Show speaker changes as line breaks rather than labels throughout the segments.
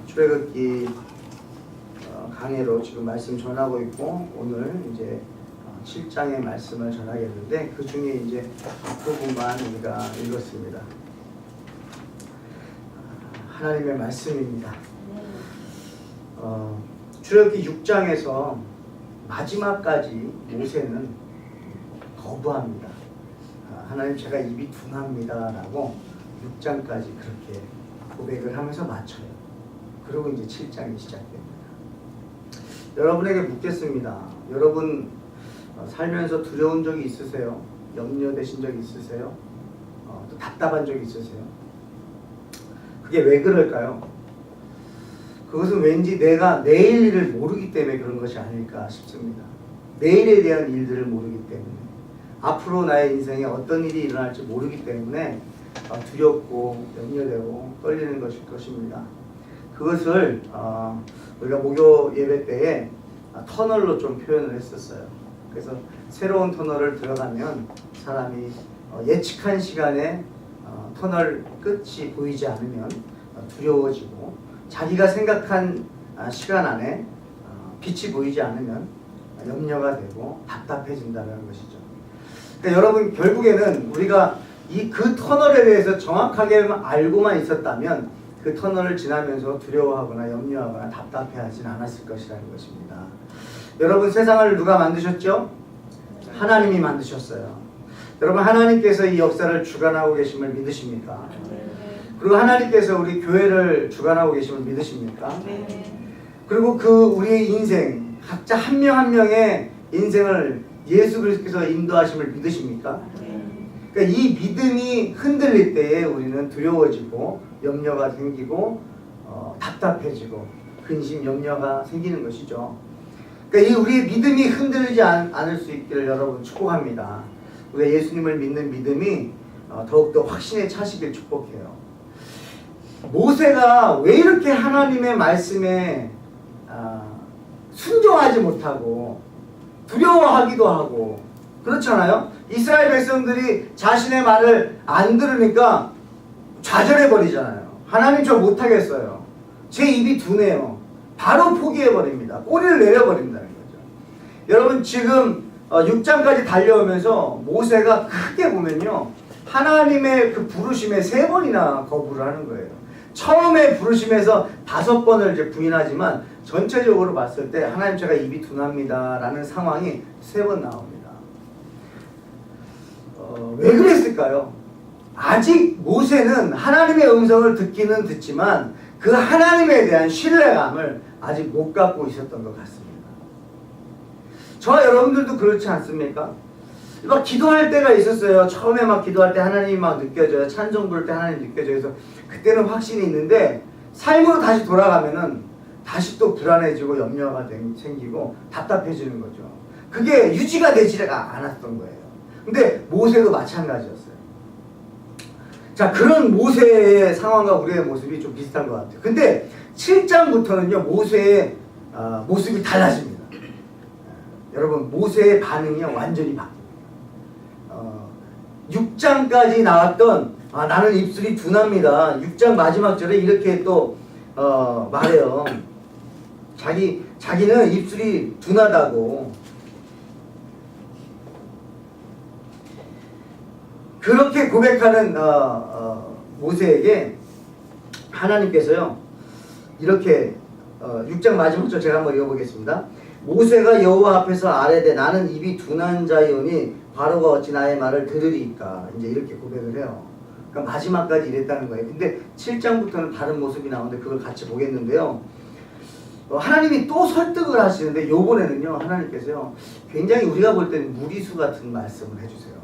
출애굽기 강해로 지금 말씀 전하고 있고, 오늘 이제 7장의 말씀을 전하겠는데 그 중에 이제 부분만 우리가 읽었습니다. 하나님의 말씀입니다. 출애굽기 6장에서 마지막까지 모세는 거부합니다. 하나님, 제가 입이 둔합니다 라고 6장까지 그렇게 고백을 하면서 마쳐요. 그리고 이제 7장이 시작됩니다. 여러분에게 묻겠습니다. 여러분 살면서 두려운 적이 있으세요? 염려되신 적이 있으세요? 또 답답한 적이 있으세요? 그게 왜 그럴까요? 그것은 왠지 내가 내일 일을 모르기 때문에 그런 것이 아닐까 싶습니다. 내일에 대한 일들을 모르기 때문에, 앞으로 나의 인생에 어떤 일이 일어날지 모르기 때문에 두렵고 염려되고 떨리는 것일 것입니다. 그것을 우리가 목요 예배 때에 터널로 좀 표현을 했었어요. 그래서 새로운 터널을 들어가면 사람이 예측한 시간에 터널 끝이 보이지 않으면 두려워지고, 자기가 생각한 시간 안에 빛이 보이지 않으면 염려가 되고 답답해진다는 것이죠. 그러니까 여러분, 결국에는 우리가 그 터널에 대해서 정확하게 알고만 있었다면 그 터널을 지나면서 두려워하거나 염려하거나 답답해하진 않았을 것이라는 것입니다. 여러분, 세상을 누가 만드셨죠? 하나님이 만드셨어요. 여러분, 하나님께서 이 역사를 주관하고 계심을 믿으십니까? 그리고 하나님께서 우리 교회를 주관하고 계심을 믿으십니까? 그리고 우리의 인생, 각자 한 명 한 명의 인생을 예수 그리스도께서 인도하심을 믿으십니까? 그러니까 이 믿음이 흔들릴 때에 우리는 두려워지고 염려가 생기고 답답해지고 근심, 염려가 생기는 것이죠. 그러니까 이 우리의 믿음이 흔들리지 않을 수 있기를 여러분 축복합니다. 우리가 예수님을 믿는 믿음이 더욱더 확신에 차시길 축복해요. 모세가 왜 이렇게 하나님의 말씀에 순종하지 못하고 두려워하기도 하고 그렇잖아요. 이스라엘 백성들이 자신의 말을 안 들으니까 좌절해버리잖아요. 하나님, 저 못하겠어요. 제 입이 둔해요. 바로 포기해버립니다. 꼬리를 내려버린다는 거죠. 여러분, 지금 6장까지 달려오면서 모세가 크게 보면요, 하나님의 그 부르심에 3번이나 거부를 하는 거예요. 처음에 부르심에서 5번을 이제 부인하지만 전체적으로 봤을 때 하나님, 제가 입이 둔합니다 라는 상황이 3번 나옵니다. 왜 그랬을까요? 아직 모세는 하나님의 음성을 듣기는 듣지만 그 하나님에 대한 신뢰감을 아직 못 갖고 있었던 것 같습니다. 저와 여러분들도 그렇지 않습니까? 막 기도할 때가 있었어요. 처음에 막 기도할 때 하나님이 막 느껴져요. 찬송 부를 때 하나님이 느껴져요. 그래서 그때는 확신이 있는데 삶으로 다시 돌아가면은 다시 또 불안해지고 염려가 생기고 답답해지는 거죠. 그게 유지가 되지가 않았던 거예요. 근데 모세도 마찬가지였어요. 자, 그런 모세의 상황과 우리의 모습이 좀 비슷한 것 같아요. 근데 7장부터는요, 모세의 모습이 달라집니다. 여러분, 모세의 반응이 완전히 바뀝니다. 6장까지 나왔던 나는 입술이 둔합니다. 6장 마지막 절에 이렇게 또 말해요. 자기는 입술이 둔하다고. 그렇게 고백하는 모세에게 하나님께서요, 이렇게 6장 마지막 절 제가 한번 읽어보겠습니다. 모세가 여호와 앞에서 아뢰되 나는 입이 둔한 자이오니 바로가 어찌 나의 말을 들으리까, 이제 이렇게 고백을 해요. 그러니까 마지막까지 이랬다는 거예요. 근데 7장부터는 다른 모습이 나오는데 그걸 같이 보겠는데요. 하나님이 또 설득을 하시는데 요번에는요, 하나님께서요, 굉장히 우리가 볼 때는 무리수 같은 말씀을 해주세요.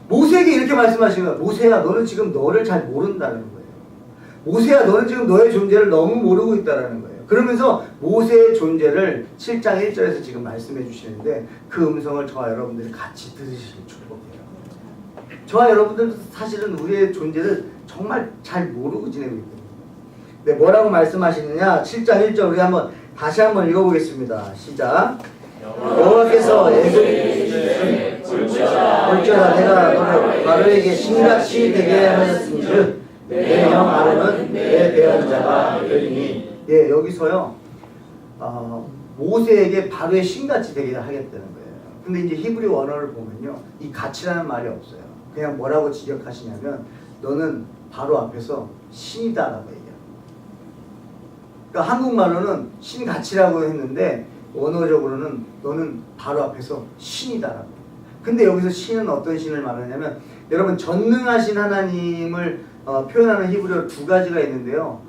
모세에게 이렇게 말씀하시는 거예요. 모세야, 너는 지금 너를 잘 모른다는 거예요. 모세야, 너는 지금 너의 존재를 너무 모르고 있다는 거예요. 그러면서 모세의 존재를 7장 1절에서 지금 말씀해 주시는데 그 음성을 저와 여러분들이 같이 들으시길 축복해요. 저와 여러분들도 사실은 우리의 존재를 정말 잘 모르고 지내고 있거든요. 네, 뭐라고 말씀하시느냐? 7장 1절 우리 다시 한번 읽어보겠습니다. 시작. 여호와께서 볼지어다 내가 너를 바로에게 신같이 되게 하였은즉
내 형 아론은 내 대언자가 되리니.
예, 여기서요 모세에게 바로의 신같이 되게 하겠다는 거예요. 근데 이제 히브리 원어를 보면요 이 같이라는 말이 없어요. 그냥 뭐라고 직역하시냐면 너는 바로 앞에서 신이다라고 얘기해요. 그러니까 한국말로는 신같이라고 했는데 원어적으로는 너는 바로 앞에서 신이다라고. 근데 여기서 신은 어떤 신을 말하냐면 여러분 전능하신 하나님을 표현하는 히브리어 두 가지가 있는데요.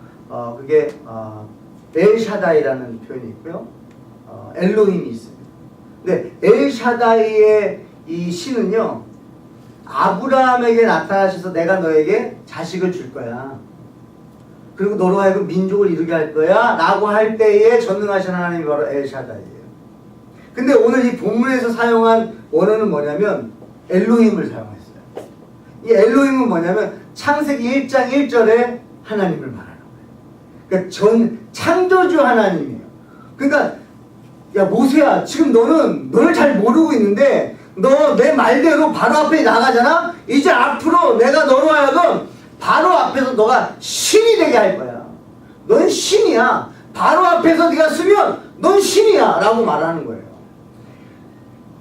그게 엘샤다이라는 표현이 있고요. 엘로힘이 있습니다. 근데 엘샤다이의 이 신은요. 아브라함에게 나타나셔서 내가 너에게 자식을 줄 거야. 그리고 너로 하여금 민족을 이루게 할 거야. 라고 할 때에 전능하신 하나님이 바로 엘샤다이예요. 근데 오늘 이 본문에서 사용한 원어는 뭐냐면 엘로힘을 사용했어요. 이 엘로힘은 뭐냐면 창세기 1장 1절에 하나님을 말하는 거예요. 그러니까 창조주 하나님이에요. 그러니까 야 모세야 지금 너를 잘 모르고 있는데 너 내 말대로 바로 앞에 나가잖아? 이제 앞으로 내가 너로 하여금 바로 앞에서 너가 신이 되게 할 거야. 넌 신이야. 바로 앞에서 네가 쓰면 넌 신이야 라고 말하는 거예요.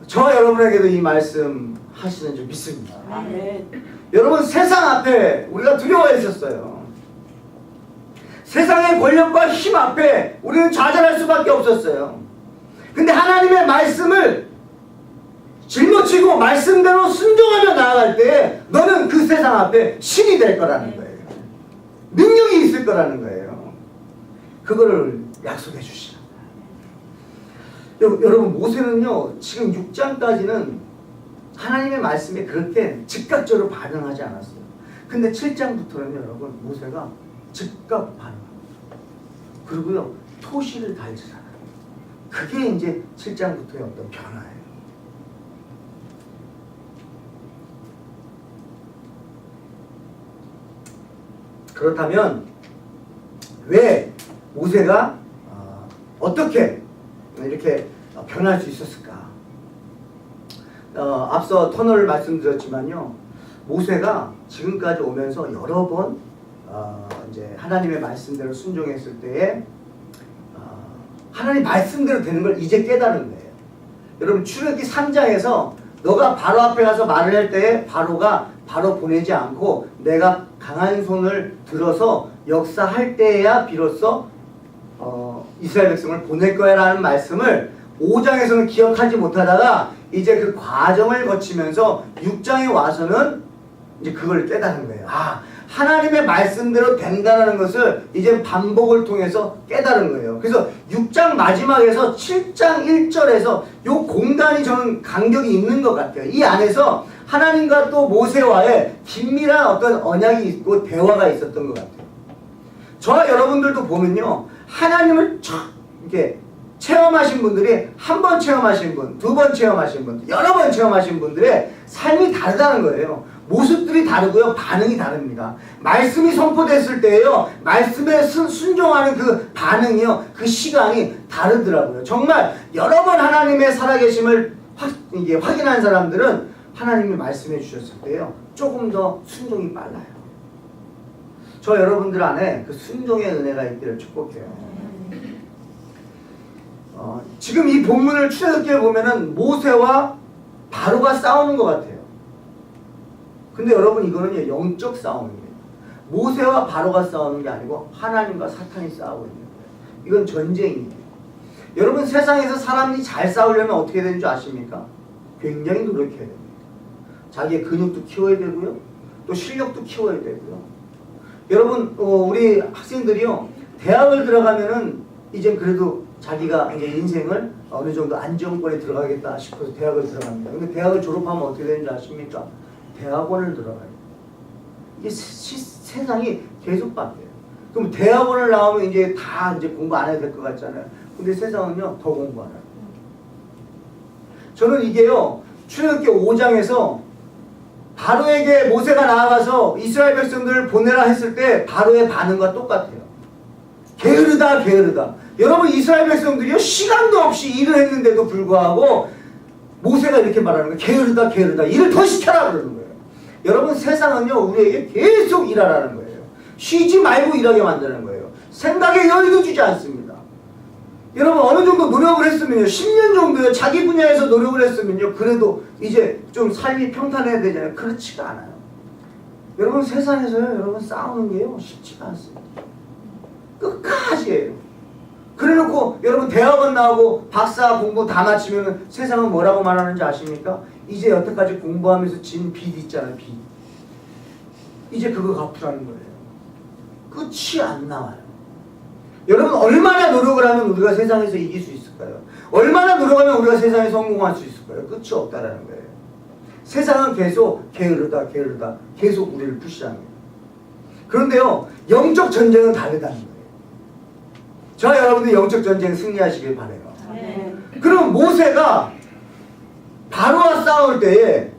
저와 여러분에게도 이 말씀 하시는 줄 믿습니다.
아멘.
여러분 세상 앞에 우리가 두려워했었어요. 세상의 권력과 힘 앞에 우리는 좌절할 수밖에 없었어요. 근데 하나님의 말씀을 짊어지고 말씀대로 순종하며 나아갈 때 너는 그 세상 앞에 신이 될 거라는 거예요. 능력이 있을 거라는 거예요. 그거를 약속해 주시라. 여러분 모세는요 지금 6장까지는 하나님의 말씀에 그렇게 즉각적으로 반응하지 않았어요. 근데 7장부터는 여러분 모세가 즉각 반응합니다. 그리고요 토시를 달지잖아요. 그게 이제 7장부터의 어떤 변화예요. 그렇다면 왜 모세가 어떻게 이렇게 변할 수 있었을까? 앞서 터널을 말씀드렸지만요, 모세가 지금까지 오면서 여러 번 이제 하나님의 말씀대로 순종했을 때에 하나님 말씀대로 되는 걸 이제 깨달은 거예요. 여러분 출애굽기 3장에서 너가 바로 앞에 가서 말을 할 때에 바로가 바로 보내지 않고 내가 강한 손을 들어서 역사할 때야 비로소 이스라엘 백성을 보낼 거야 라는 말씀을 5장에서는 기억하지 못하다가 이제 그 과정을 거치면서 6장에 와서는 이제 그걸 깨달은 거예요. 아, 하나님의 말씀대로 된다는 것을 이제 반복을 통해서 깨달은 거예요. 그래서 6장 마지막에서 7장 1절에서 요 공간이 저는 간격이 있는 것 같아요. 이 안에서 하나님과 또 모세와의 긴밀한 어떤 언약이 있고 대화가 있었던 것 같아요. 저와 여러분들도 보면요, 하나님을 이렇게 체험하신 분들이 한 번 체험하신 분, 두 번 체험하신 분, 여러 번 체험하신 분들의 삶이 다르다는 거예요. 모습들이 다르고요, 반응이 다릅니다. 말씀이 선포됐을 때에요, 말씀에 순종하는 그 반응이요, 그 시간이 다르더라고요. 정말 여러 번 하나님의 살아계심을 확인한 사람들은 하나님이 말씀해 주셨을 때요, 조금 더 순종이 빨라요. 저 여러분들 안에 그 순종의 은혜가 있기를 축복해요. 지금 이 본문을 출애굽기에 보면은 모세와 바로가 싸우는 것 같아요. 근데 여러분 이거는 영적 싸움입니다. 모세와 바로가 싸우는 게 아니고 하나님과 사탄이 싸우고 있는 거예요. 이건 전쟁이에요. 여러분 세상에서 사람이 잘 싸우려면 어떻게 되는 줄 아십니까? 굉장히 노력해야 됩니다. 자기의 근육도 키워야 되고요, 또 실력도 키워야 되고요. 여러분 우리 학생들이요, 대학을 들어가면은 이제 그래도 자기가 이제 인생을 어느 정도 안정권에 들어가겠다 싶어서 대학을 들어갑니다. 근데 대학을 졸업하면 어떻게 되는지 아십니까? 대학원을 들어가요. 이게 세상이 계속 바뀌어요. 그럼 대학원을 나오면 이제 다 이제 공부 안 해도 될 것 같잖아요. 근데 세상은요, 더 공부 안 해요. 저는 이게요, 출애굽기 5장에서 바로에게 모세가 나아가서 이스라엘 백성들을 보내라 했을 때 바로의 반응과 똑같아요. 게으르다, 게으르다. 여러분 이스라엘 백성들이요, 시간도 없이 일을 했는데도 불구하고 모세가 이렇게 말하는 거예요. 게으르다, 게으르다. 일을 더 시켜라 그러는 거예요. 여러분 세상은요, 우리에게 계속 일하라는 거예요. 쉬지 말고 일하게 만드는 거예요. 생각에 여유도 주지 않습니다. 여러분 어느 정도 노력을 했으면요, 10년 정도요 자기 분야에서 노력을 했으면요, 그래도 이제 좀 삶이 평탄해야 되잖아요. 그렇지가 않아요. 여러분 세상에서요, 여러분 싸우는 게요 쉽지가 않습니다. 끝까지 해요. 그래놓고 여러분 대학원 나오고 박사 공부 다 마치면 세상은 뭐라고 말하는지 아십니까? 이제 여태까지 공부하면서 진 빚 있잖아요. 빚. 이제 그거 갚으라는 거예요. 끝이 안 나와요. 여러분 얼마나 노력을 하면 우리가 세상에서 이길 수 있을까요? 얼마나 노력하면 우리가 세상에 성공할 수 있을까요? 끝이 없다라는 거예요. 세상은 계속 게으르다 계속 우리를 푸시합니다. 그런데요, 영적 전쟁은 다르다는 거예요. 저와 여러분들 영적 전쟁 승리하시길 바라요.
네.
그럼 모세가 바로와 싸울 때에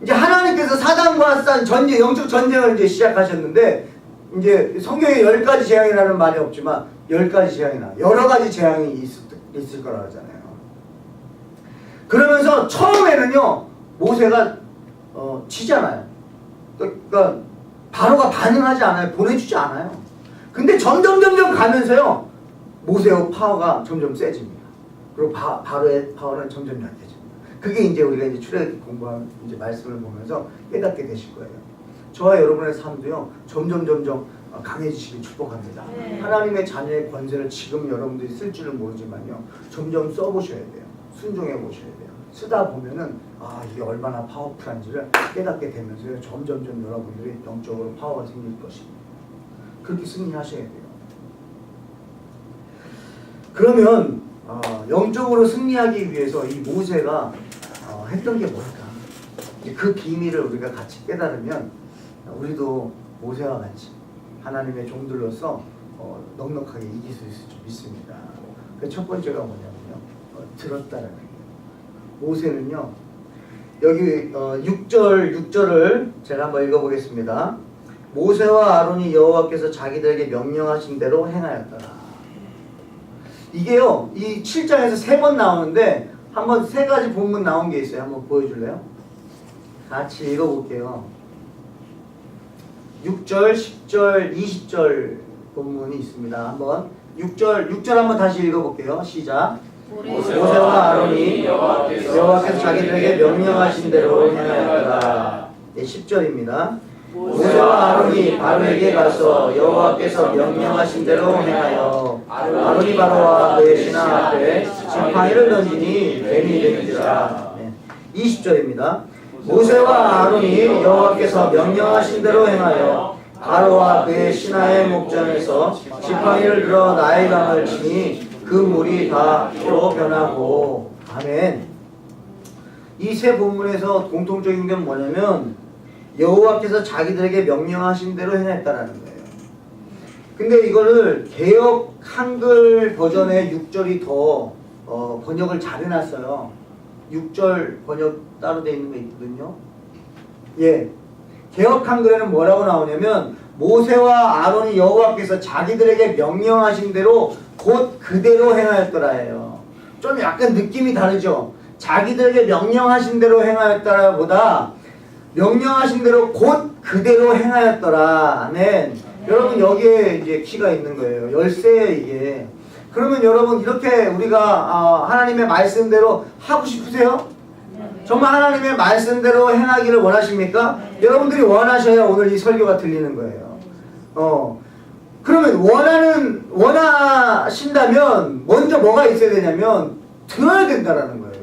이제 하나님께서 사단과 싸운 전쟁, 영적 전쟁을 이제 시작하셨는데, 이제 성경에 10가지 재앙이라는 말이 없지만 10가지 재앙이나 여러 가지 재앙이 있을 거라고 하잖아요. 그러면서 처음에는요 모세가 치잖아요. 그러니까 바로가 반응하지 않아요. 보내주지 않아요. 근데 점점 가면서요 모세의 파워가 점점 세집니다. 그리고 바로의 파워는 점점 약해집니다. 그게 이제 우리가 이제 출애굽기 공부하는 이제 말씀을 보면서 깨닫게 되실 거예요. 저와 여러분의 삶도요 점점 강해지시길 축복합니다.
네.
하나님의 자녀의 권세를 지금 여러분들이 쓸 줄은 모르지만요 점점 써보셔야 돼요. 순종해 보셔야 돼요. 쓰다 보면은 아 이게 얼마나 파워풀한지를 깨닫게 되면서요 점점 여러분들이 영적으로 파워가 생길 것입니다. 그렇게 승리하셔야 돼요. 그러면 영적으로 승리하기 위해서 이 모세가 했던 게 뭘까? 그 비밀을 우리가 같이 깨달으면 우리도 모세와 같이 하나님의 종들로서 넉넉하게 이길 수 있을 줄 믿습니다. 그 첫 번째가 뭐냐면요, 들었다라는 거예요. 모세는요, 여기 6절을 제가 한번 읽어보겠습니다. 모세와 아론이 여호와께서 자기들에게 명령하신 대로 행하였더라. 이게요, 이 7장에서 3번 나오는데 한번 3가지 본문 나온 게 있어요. 한번 보여줄래요? 같이 읽어볼게요. 6절, 10절, 20절 본문이 있습니다. 한번 6절 한번 다시 읽어볼게요. 시작. 모세와 아론이 여호와께서 자기들에게 명령하신 대로 행하였더라. 네, 10절입니다. 모세와 아론이 바로에게 가서 여호와께서 명령하신 대로 행하여 아론이 바로와 그의 신하 앞에 지팡이를 던지니 뱀이 되니라. 네. 20절입니다. 모세와 아론이 여호와께서 명령하신 대로 행하여 바로와 그의 신하의 목전에서 지팡이를 들어 나일 강을 치니 그 물이 다 피로 변하고. 아멘. 이 세 본문에서 공통적인 건 뭐냐면 여호와께서 자기들에게 명령하신 대로 행했다라는 거예요. 근데 이거를 개역 한글 버전의 6절이 더 번역을 잘 해놨어요. 6절 번역 따로 되어 있는 거 있거든요. 예, 개역 한글에는 뭐라고 나오냐면 모세와 아론이 여호와께서 자기들에게 명령하신 대로 곧 그대로 행하였더라예요. 좀 약간 느낌이 다르죠. 자기들에게 명령하신 대로 행하였더라 보다 명령하신 대로 곧 그대로 행하였더라. 아멘. 여러분 여기에 이제 키가 있는 거예요. 열쇠예요 이게. 그러면 여러분 이렇게 우리가 하나님의 말씀대로 하고 싶으세요? 정말 하나님의 말씀대로 행하기를 원하십니까? 여러분들이 원하셔야 오늘 이 설교가 들리는 거예요. 그러면 원하신다면 먼저 뭐가 있어야 되냐면 들어야 된다라는 거예요.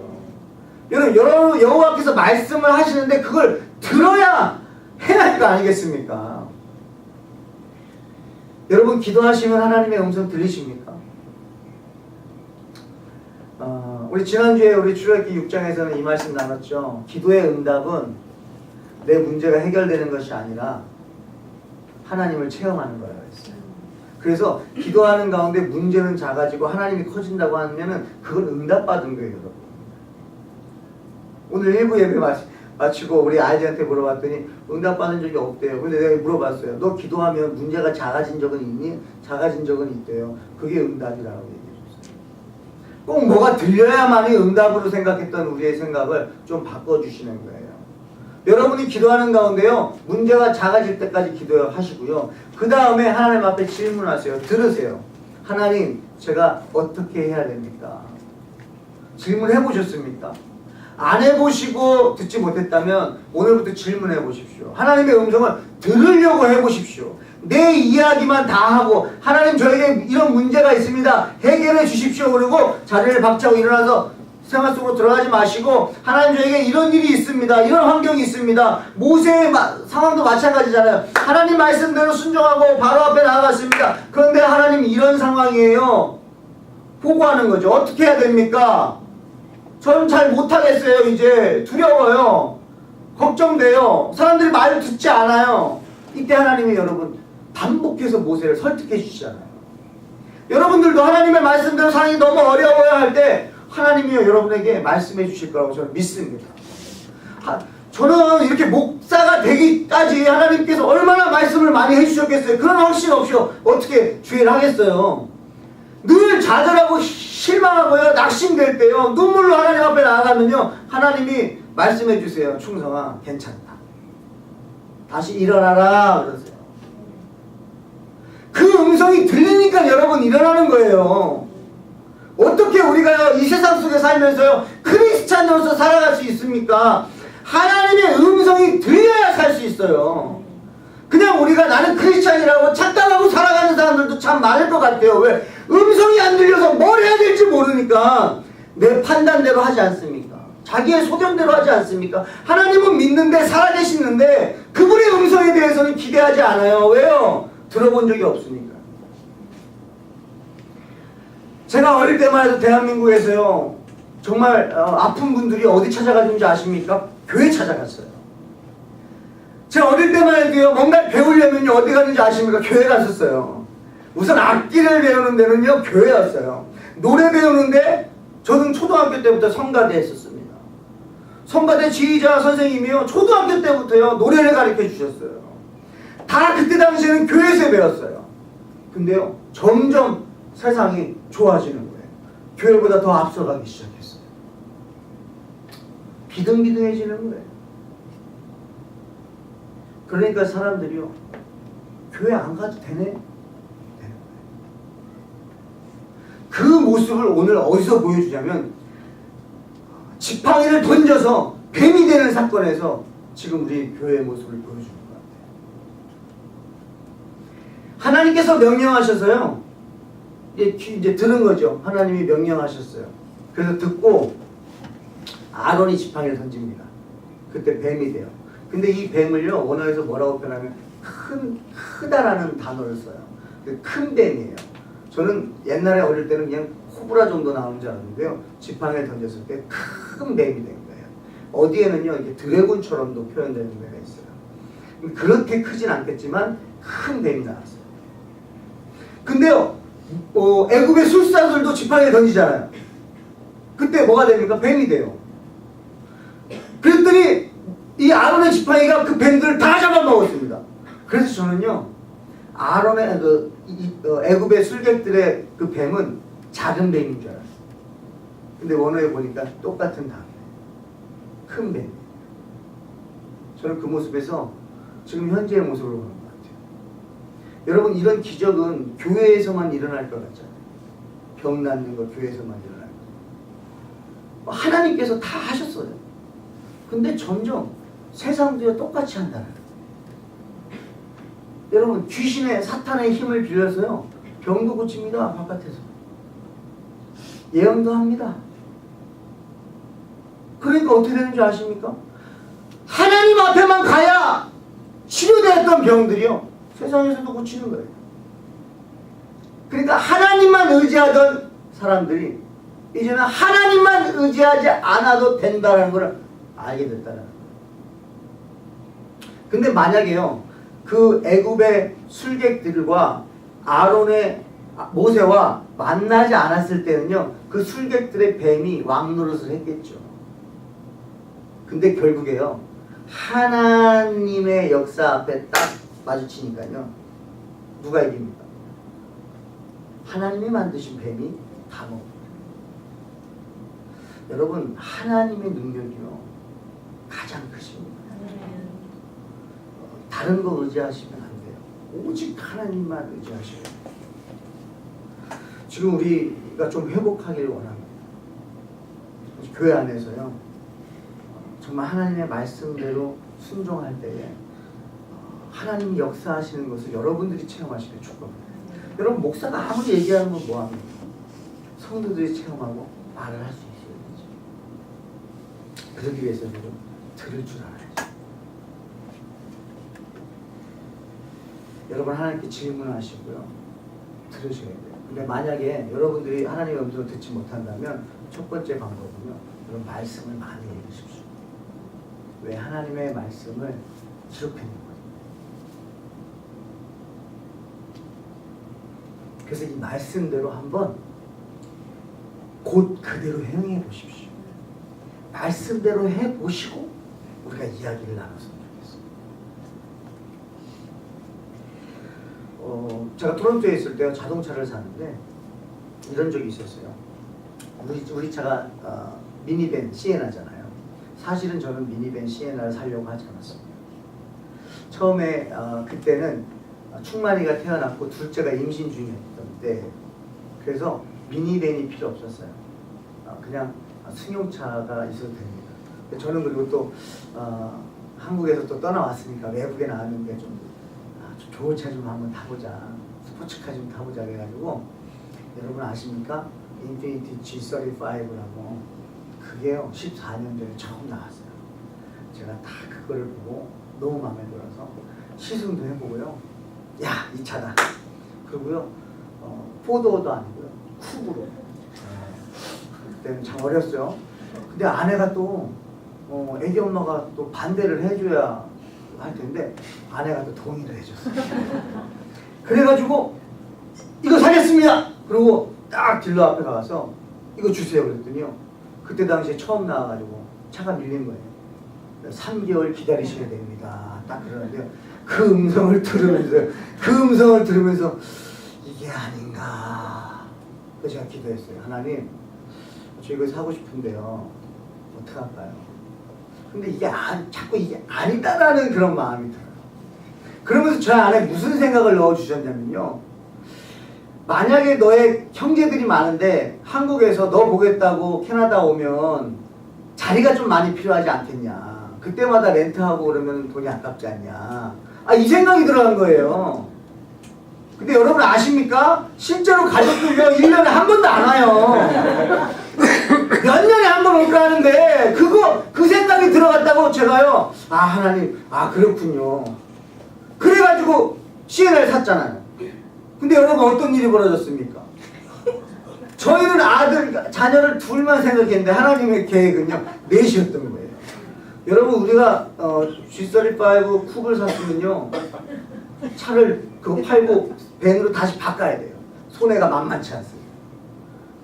여러분 여호와께서 말씀을 하시는데 그걸 들어야 행할 거 아니겠습니까? 여러분 기도하시면 하나님의 음성 들리십니까? 우리 지난주에 우리 출애굽기 6장에서는 이 말씀 나눴죠. 기도의 응답은 내 문제가 해결되는 것이 아니라 하나님을 체험하는 거라고 했어요. 그래서 기도하는 가운데 문제는 작아지고 하나님이 커진다고 하면은 그건 응답받은 거예요, 여러분. 오늘 1부 예배 마치고 우리 아이들한테 물어봤더니 응답받은 적이 없대요. 근데 내가 물어봤어요. 너 기도하면 문제가 작아진 적은 있니? 작아진 적은 있대요. 그게 응답이라고 얘기해줬어요. 꼭 뭐가 들려야만이 응답으로 생각했던 우리의 생각을 좀 바꿔주시는 거예요. 여러분이 기도하는 가운데요, 문제가 작아질 때까지 기도하시고요. 그 다음에 하나님 앞에 질문하세요. 들으세요. 하나님, 제가 어떻게 해야 됩니까? 질문해 보셨습니까? 안 해보시고 듣지 못했다면 오늘부터 질문해 보십시오. 하나님의 음성을 들으려고 해보십시오. 내 이야기만 다 하고 하나님 저에게 이런 문제가 있습니다. 해결해 주십시오. 그러고 자리를 박차고 일어나서 생활 속으로 들어가지 마시고 하나님 저에게 이런 일이 있습니다. 이런 환경이 있습니다. 모세의 상황도 마찬가지잖아요. 하나님 말씀대로 순종하고 바로 앞에 나아갔습니다. 그런데 하나님 이런 상황이에요. 보고하는 거죠. 어떻게 해야 됩니까? 저는 잘 못하겠어요. 이제 두려워요. 걱정돼요. 사람들이 말을 듣지 않아요. 이때 하나님이 여러분 반복해서 모세를 설득해 주시잖아요. 여러분들도 하나님의 말씀대로 상황이 너무 어려워야 할 때 하나님이 여러분에게 말씀해 주실 거라고 저는 믿습니다. 저는 이렇게 목사가 되기까지 하나님께서 얼마나 말씀을 많이 해주셨겠어요. 그런 확신 없이 어떻게 주의를 하겠어요. 늘 좌절하고 실망하고요, 낙심될 때요, 눈물로 하나님 앞에 나아가면요, 하나님이 말씀해 주세요. 충성아, 괜찮다. 다시 일어나라 그러세요. 그 음성이 들리니까 여러분 일어나는 거예요. 어떻게 우리가 이 세상 속에 살면서요, 크리스찬으로서 살아갈 수 있습니까? 하나님의 음성이 들려야 살 수 있어요. 그냥 우리가 나는 크리스찬이라고 착각하고 살아가는 사람들도 참 많을 것 같아요. 왜? 음성이 안 들려서 뭘 해야 될지 모르니까 내 판단대로 하지 않습니까? 자기의 소견대로 하지 않습니까? 하나님은 믿는데 살아계시는데 그분의 음성에 대해서는 기대하지 않아요. 왜요? 들어본 적이 없으니까. 제가 어릴 때만 해도 대한민국에서요, 정말 아픈 분들이 어디 찾아가는지 아십니까? 교회 찾아갔어요. 제가 어릴 때만 해도요, 뭔가 배우려면 어디 가는지 아십니까? 교회 갔었어요. 우선 악기를 배우는 데는요, 교회였어요. 노래 배우는데 저는 초등학교 때부터 성가대 했었습니다. 성가대 지휘자 선생님이요, 초등학교 때부터요, 노래를 가르쳐 주셨어요. 다 그때 당시에는 교회에서 배웠어요. 근데요, 점점 세상이 좋아지는 거예요. 교회보다 더 앞서가기 시작했어요. 비등비등해지는 거예요. 그러니까 사람들이요, 교회 안 가도 되네? 그 모습을 오늘 어디서 보여주냐면, 지팡이를 던져서 뱀이 되는 사건에서 지금 우리 교회의 모습을 보여주는 것 같아요. 하나님께서 명령하셔서요, 이제 들은 거죠. 하나님이 명령하셨어요. 그래서 듣고 아론이 지팡이를 던집니다. 그때 뱀이 돼요. 근데 이 뱀을요, 원어에서 뭐라고 표현하면 크다라는 단어를 써요. 큰 뱀이에요. 저는 옛날에 어릴 때는 그냥 코브라 정도 나오는 줄 알았는데요, 지팡이를 던졌을 때 큰 뱀이 된 거예요. 어디에는요, 이게 드래곤처럼도 표현되는 데가 있어요. 그렇게 크진 않겠지만 큰 뱀이 나왔어요. 근데요, 애굽의 술사들도 지팡이를 던지잖아요. 그때 뭐가 됩니까? 뱀이 돼요. 그랬더니 이 아론의 지팡이가 그 뱀들을 다 잡아먹었습니다. 그래서 저는요, 아론의 애굽의 술객들의 그 뱀은 작은 뱀인 줄 알았어요. 근데 원어에 보니까 똑같은 단어예요. 큰 뱀. 저는 그 모습에서 지금 현재의 모습을 보는 것 같아요. 여러분, 이런 기적은 교회에서만 일어날 것 같잖아요. 병 낫는 거 교회에서만 일어날 거. 하나님께서 다 하셨어요. 근데 점점 세상도요, 똑같이 한다는 거예요. 여러분, 귀신의 사탄의 힘을 빌려서요, 병도 고칩니다. 바깥에서 예언도 합니다. 그러니까 어떻게 되는 줄 아십니까? 하나님 앞에만 가야 치료되었던 병들이요, 세상에서도 고치는 거예요. 그러니까 하나님만 의지하던 사람들이 이제는 하나님만 의지하지 않아도 된다는 걸 알게 됐다는 거예요. 근데 만약에요, 그 애굽의 술객들과 아론의 모세와 만나지 않았을 때는요, 그 술객들의 뱀이 왕노릇을 했겠죠. 근데 결국에요, 하나님의 역사 앞에 딱 마주치니까요, 누가 이깁니까? 하나님이 만드신 뱀이 다 먹어요. 여러분, 하나님의 능력이요, 가장 크십니다. 다른 거 의지하시면 안 돼요. 오직 하나님만 의지하셔야 돼요. 지금 우리가 좀 회복하길 원합니다. 교회 안에서요, 정말 하나님의 말씀대로 순종할 때에 하나님이 역사하시는 것을 여러분들이 체험하시길 축복합니다. 여러분, 목사가 아무리 얘기하는 건 뭐합니까? 성도들이 체험하고 말을 할 수 있어야 되죠. 그러기 위해서는 들을 줄 알아야죠. 여러분, 하나님께 질문하시고요, 들으셔야 돼요. 근데 만약에 여러분들이 하나님의 음성을 듣지 못한다면 첫 번째 방법은요, 여러분 말씀을 많이 읽으십시오. 왜? 하나님의 말씀을 기록해 놓은 거예요. 그래서 이 말씀대로 한번 곧 그대로 행해 보십시오. 말씀대로 해 보시고 우리가 이야기를 나눴으면 좋겠어요. 제가 토론토에 있을 때 자동차를 사는데 이런 적이 있었어요. 우리 차가 미니밴 시에나잖아요. 사실은 저는 미니밴 시에나를 사려고 하지 않았습니다. 처음에 그때는 충만이가 태어났고 둘째가 임신 중이었던 때, 그래서 미니밴이 필요 없었어요. 그냥 승용차가 있어도 됩니다. 저는 그리고 또 한국에서 또 떠나왔으니까 외국에 나왔는데 좀 좋은 차 좀 한번 타보자, 스포츠카 좀 타보자 해가지고, 여러분 아십니까? 인피니티 G35라고, 그게요 14년 전에 처음 나왔어요. 제가 다 그거를 보고 너무 마음에 들어서 시승도 해보고요, 야, 이 차다. 그리고요 포도도 아니고요 쿠브로. 그때는 참 어렸어요. 근데 아내가 또 애기 엄마가 또 반대를 해줘야 할 텐데 아내가 또 동의를 해줬어요. 그래가지고 이거 사겠습니다. 그리고 딱 딜러 앞에 가서 이거 주세요 그랬더니요, 그때 당시에 처음 나와가지고 차가 밀린 거예요. 3개월 기다리셔야 됩니다. 딱 그러는데요, 그 음성을 들으면서 이게 아닌가. 그래서 제가 기도했어요. 하나님, 저 이거 사고 싶은데요, 어떡할까요? 근데 이게 자꾸 이게 아니다라는 그런 마음이 들어요. 그러면서 저 안에 무슨 생각을 넣어주셨냐면요, 만약에 너의 형제들이 많은데 한국에서 너 보겠다고 캐나다 오면 자리가 좀 많이 필요하지 않겠냐, 그때마다 렌트하고 그러면 돈이 아깝지 않냐, 이 생각이 들어간 거예요. 근데 여러분 아십니까? 실제로 가족들이요 1년에 한 번도 안 와요. 몇 년에 한 번 올까 하는데 그 생각이 들어갔다고 제가요, 하나님, 그렇군요. 그래가지고 시에나를 샀잖아요. 근데 여러분 어떤 일이 벌어졌습니까? 저희는 자녀를 둘만 생각했는데 하나님의 계획은요 4이었던 거예요. 여러분, 우리가 G35 쿱을 샀으면요, 차를 그거 팔고 밴으로 다시 바꿔야 돼요. 손해가 만만치 않습니다.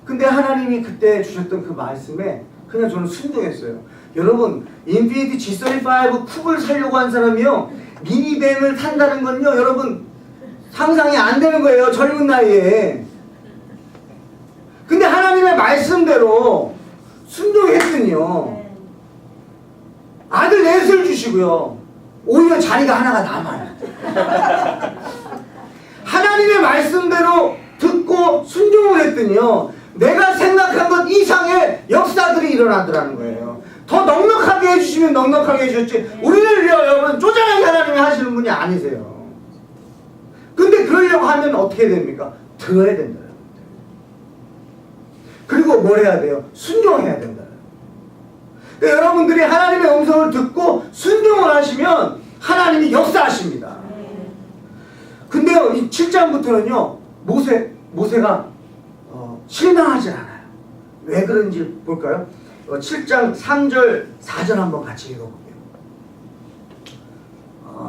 근데 하나님이 그때 주셨던 그 말씀에 그냥 저는 순종했어요. 여러분, 인피니티 G35 쿱을 사려고 한 사람이요, 미니밴을 탄다는 건요, 여러분 상상이 안 되는 거예요, 젊은 나이에. 근데 하나님의 말씀대로 순종했더니요, 아들 넷을 주시고요, 오히려 자리가 하나가 남아요. 하나님의 말씀대로 듣고 순종을 했더니요, 내가 생각한 것 이상의 역사들이 일어나더라는 거예요. 더 넉넉하게 해주시면 넉넉하게 해주셨지, 우리를 여러분 쪼잔하게 하나님이 하시는 분이 아니세요. 근데 그러려고 하면 어떻게 됩니까? 들어야 된다. 그리고 뭘 해야 돼요? 순종해야 된다. 그러니까 여러분들이 하나님의 음성을 듣고 순종을 하시면 하나님이 역사하십니다. 근데요, 이 7장부터는요 모세가 실망하지 않아요. 왜 그런지 볼까요? 7장 3절 4절 한번 같이 읽어볼게요.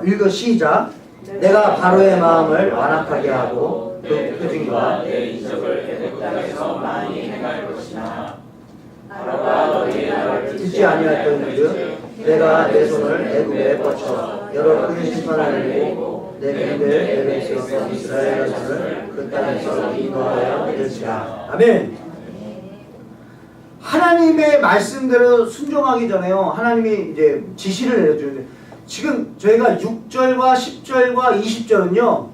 읽어 시작. 내가 바로의 마음을 완악하게 하고 그 표징과 내 인적을 애굽 땅에서 많이 행할 것이나 바로가 너희 나를 듣지 아니하였던즉 내가 내 손을 애굽에 뻗쳐 여러 큰 심판을 내리고 내 빈들 에베스에서 이스라엘 자손을 그 땅에서 인도하여 내리리라. 아멘. 하나님의 말씀대로 순종하기 전에요, 하나님이 이제 지시를 내려주는데, 지금 저희가 6절과 10절과 20절은요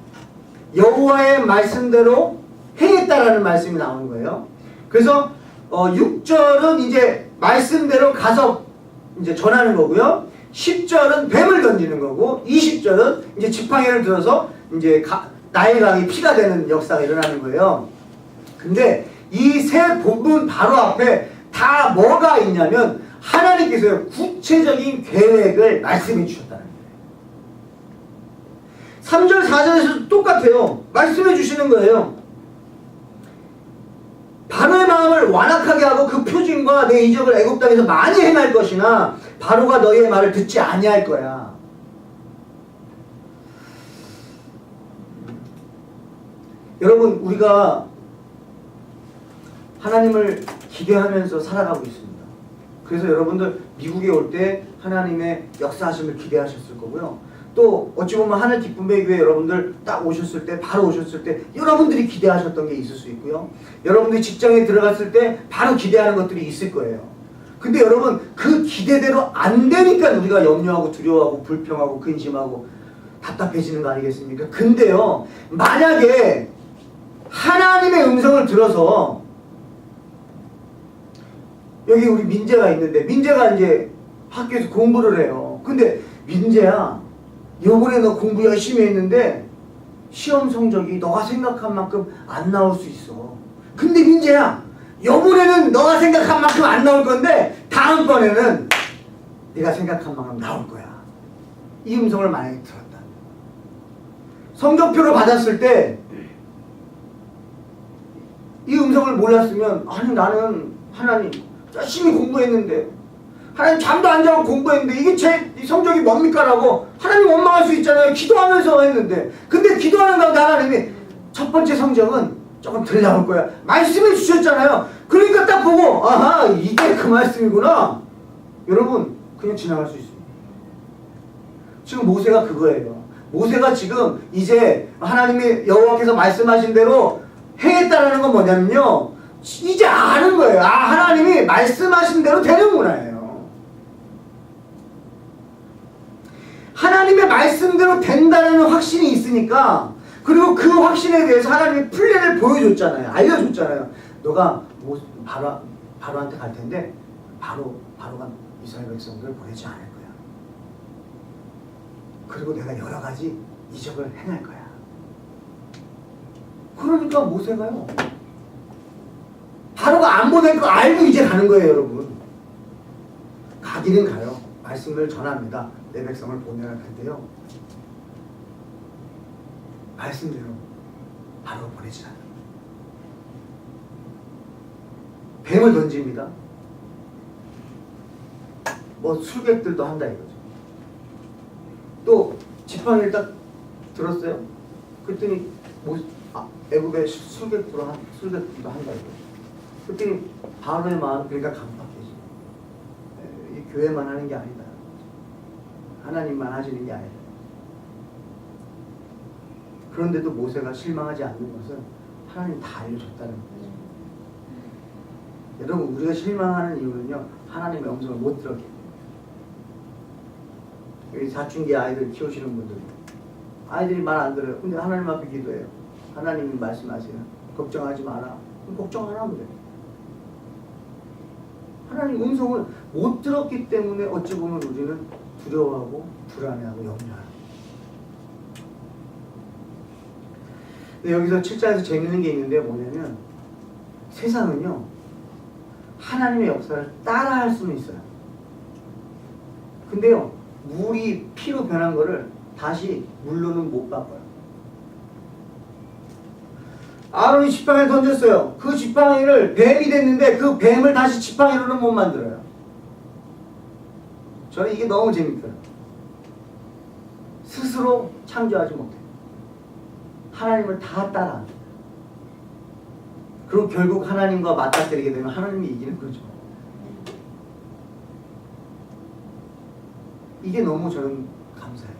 여호와의 말씀대로 행했다라는 말씀이 나오는 거예요. 그래서 6절은 이제 말씀대로 가서 이제 전하는 거고요. 10절은 뱀을 던지는 거고 20절은 이제 지팡이를 들어서 이제 나일 강이 피가 되는 역사가 일어나는 거예요. 근데 이 세 본문 바로 앞에 다 뭐가 있냐면 하나님께서 구체적인 계획을 말씀해 주셨다는 거예요. 3절 4절에서도 똑같아요. 말씀해 주시는 거예요. 바로의 마음을 완악하게 하고 그 표징과 내 이적을 애굽 땅에서 많이 행할 것이나 바로가 너희의 말을 듣지 아니할 거야. 여러분 우리가 하나님을 기대하면서 살아가고 있습니다. 그래서 여러분들 미국에 올 때 하나님의 역사하심을 기대하셨을 거고요. 또 어찌 보면 하늘 기쁨의 교회 여러분들 딱 오셨을 때 바로 오셨을 때 여러분들이 기대하셨던 게 있을 수 있고요. 여러분들이 직장에 들어갔을 때 바로 기대하는 것들이 있을 거예요. 근데 여러분 그 기대대로 안 되니까 우리가 염려하고 두려워하고 불평하고 근심하고 답답해지는 거 아니겠습니까? 근데요 만약에 하나님의 음성을 들어서 여기 우리 민재가 있는데 민재가 이제 학교에서 공부를 해요. 근데 민재야 요번에 너 공부 열심히 했는데 시험 성적이 너가 생각한 만큼 안 나올 수 있어. 근데 민재야 요번에는 너가 생각한 만큼 안 나올 건데 다음번에는 네가 생각한 만큼 나올 거야. 이 음성을 만약에 들었다. 성적표를 받았을 때 이 음성을 몰랐으면 아니 나는 하나님 열심히 공부했는데 하나님 잠도 안 자고 공부했는데 이게 제 성적이 뭡니까? 라고 하나님 원망할 수 있잖아요. 기도하면서 했는데 근데 기도하는 가운데 하나님이 첫 번째 성적은 조금 덜 나올 거야. 말씀해 주셨잖아요. 그러니까 딱 보고 아하 이게 그 말씀이구나. 여러분 그냥 지나갈 수 있습니다. 지금 모세가 그거예요. 모세가 지금 이제 하나님이 여호와께서 말씀하신 대로 행했다라는 건 뭐냐면요 이제 아는 거예요. 아 하나님이 말씀하신 대로 되는구나예요. 하나님의 말씀대로 된다는 확신이 있으니까 그리고 그 확신에 대해서 하나님이 플랜을 보여줬잖아요. 알려줬잖아요. 너가 바로한테 갈 텐데 바로가 이스라엘 백성들을 보내지 않을 거야. 그리고 내가 여러 가지 이적을 행할 거야. 그러니까 모세가요 바로가 안 보낼 거 알고 이제 가는 거예요. 여러분 가기는 가요. 말씀을 전합니다. 내 백성을 보내라 텐데요 말씀대로 바로 보내지 않아요. 뱀을 던집니다. 뭐 술객들도 한다 이거죠. 또 지팡이를 딱 들었어요. 그랬더니 애굽의 술객들도 한다 이거죠. 그랬더니 바로의 마음 그러니까 강박해지. 이 교회만 하는 게 아니다. 하나님만 하시는 게 아니다. 그런데도 모세가 실망하지 않는 것은 하나님 다 알려줬다는 거죠. 여러분 우리가 실망하는 이유는요 하나님의 음성을 못 들었기 때문에. 여기 사춘기 아이들 키우시는 분들 아이들이 말 안 들어요. 근데 하나님 앞에 기도해요. 하나님이 말씀하세요. 걱정하지 마라. 그럼 걱정 안 하면 돼요. 하나님 음성을 못 들었기 때문에 어찌 보면 우리는 두려워하고 불안해하고 염려하는. 근데 여기서 7장에서 재밌는 게 있는데 뭐냐면 세상은요 하나님의 역사를 따라할 수는 있어요. 근데요 물이 피로 변한 거를 다시 물로는 못 바꿔요. 아론이 지팡이를 던졌어요. 그 지팡이를 뱀이 됐는데 그 뱀을 다시 지팡이로는 못 만들어요. 저는 이게 너무 재밌더라고요. 스스로 창조하지 못해요. 하나님을 다 따라. 그리고 결국 하나님과 맞닥뜨리게 되면 하나님이 이기는 거죠. 이게 너무 저는 감사해요.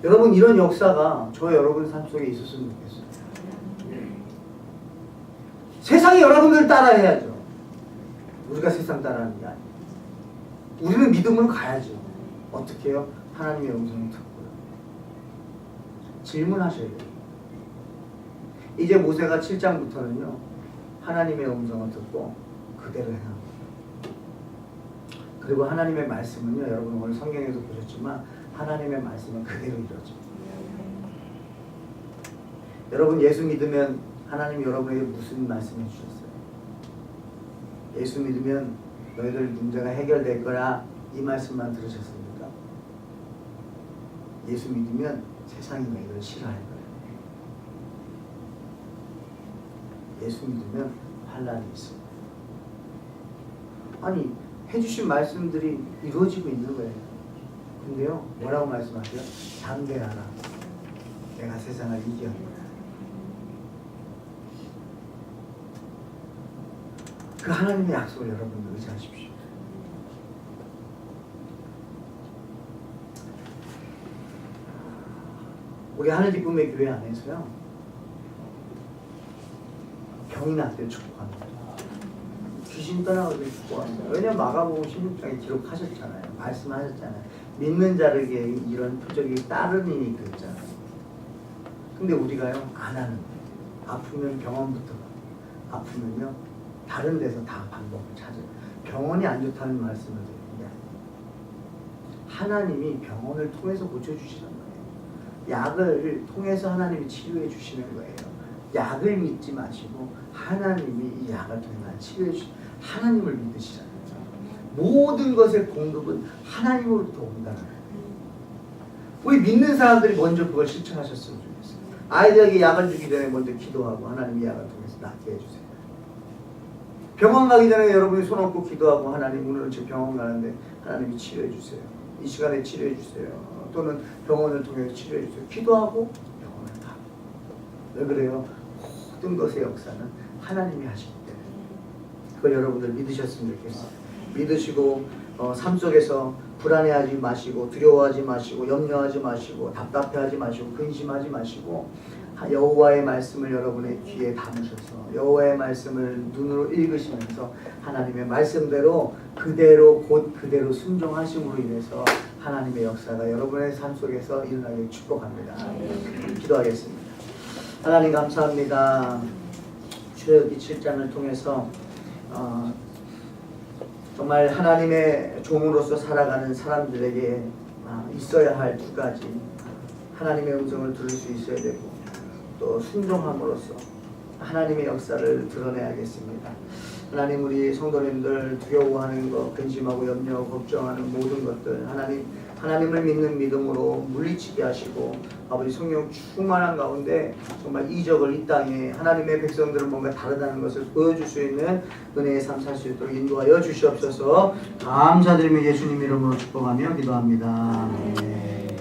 여러분 이런 역사가 저 여러분 삶 속에 있었으면 좋겠어요. 세상이 여러분들 따라해야죠. 우리가 세상 따라하는 게 아니에요. 우리는 믿음으로 가야죠. 어떻게 해요? 하나님의 음성을 듣고요. 질문하셔야 돼요. 이제 모세가 7장부터는요. 하나님의 음성을 듣고 그대로 행합니다. 그리고 하나님의 말씀은요. 여러분 오늘 성경에도 보셨지만 하나님의 말씀은 그대로 이루어집니다. 여러분 예수 믿으면 하나님 여러분에게 무슨 말씀해 주셨어요? 예수 믿으면 너희들 문제가 해결될 거라 이 말씀만 들으셨습니까? 예수 믿으면 세상이 너희를 싫어할 거예요. 예수 믿으면 환난이 있습니다. 아니 해주신 말씀들이 이루어지고 있는 거예요. 근데요 뭐라고 말씀하세요? 담대하라. 내가 세상을 이기었노라. 그 하나님의 약속을 여러분 의지하십시오. 우리 하늘 기쁨의 교회 안에서요 병이 났을 때 축복합니다. 귀신 떠나가길 축복합니다. 왜냐면 마가복음 16장에 기록하셨잖아요. 말씀하셨잖아요. 믿는 자에게 이런 표적이 따르니 그랬잖아요. 근데 우리가요 안 하는 거예요. 아프면 병원부터 가요. 아프면요 다른 데서 다 방법을 찾아요. 병원이 안 좋다는 말씀을 드립니다. 하나님이 병원을 통해서 고쳐주시는 거예요. 약을 통해서 하나님이 치료해 주시는 거예요. 약을 믿지 마시고 하나님이 이 약을 통해 치료해 주시는 하나님을 믿으시라는 거죠. 모든 것의 공급은 하나님으로부터 온다는 거예요. 우리 믿는 사람들이 먼저 그걸 실천하셨으면 좋겠어요. 아이들에게 약을 주기 전에 먼저 기도하고 하나님이 약을 통해서 낫게 해주세요. 병원 가기 전에 여러분이 손 얹고 기도하고 하나님 오늘은 제 병원 가는데 하나님이 치료해 주세요. 이 시간에 치료해 주세요. 또는 병원을 통해서 치료해 주세요. 기도하고 병원을 가고. 왜 그래요? 모든 것의 역사는 하나님이 하시기 때문에 그걸 여러분들 믿으셨으면 좋겠어요. 믿으시고 삶 속에서 불안해하지 마시고 두려워하지 마시고 염려하지 마시고 답답해하지 마시고 근심하지 마시고 여호와의 말씀을 여러분의 귀에 담으셔서 여호와의 말씀을 눈으로 읽으시면서 하나님의 말씀대로 그대로 곧 그대로 순종하심으로 인해서 하나님의 역사가 여러분의 삶 속에서 일어나길 축복합니다. 기도하겠습니다. 하나님 감사합니다. 출애굽기 7장을 통해서 정말 하나님의 종으로서 살아가는 사람들에게 있어야 할 두 가지 하나님의 음성을 들을 수 있어야 되고 또 순종함으로써 하나님의 역사를 드러내야겠습니다. 하나님 우리 성도님들 두려워하는 것, 근심하고 염려하고 걱정하는 모든 것들 하나님을 믿는 믿음으로 물리치게 하시고 아버지 성령 충만한 가운데 정말 이적을 이 땅에 하나님의 백성들은 뭔가 다르다는 것을 보여줄 수 있는 은혜의 삶 살 수 있도록 인도하여 주시옵소서. 감사드리며 예수님 이름으로 축복하며 기도합니다. 네.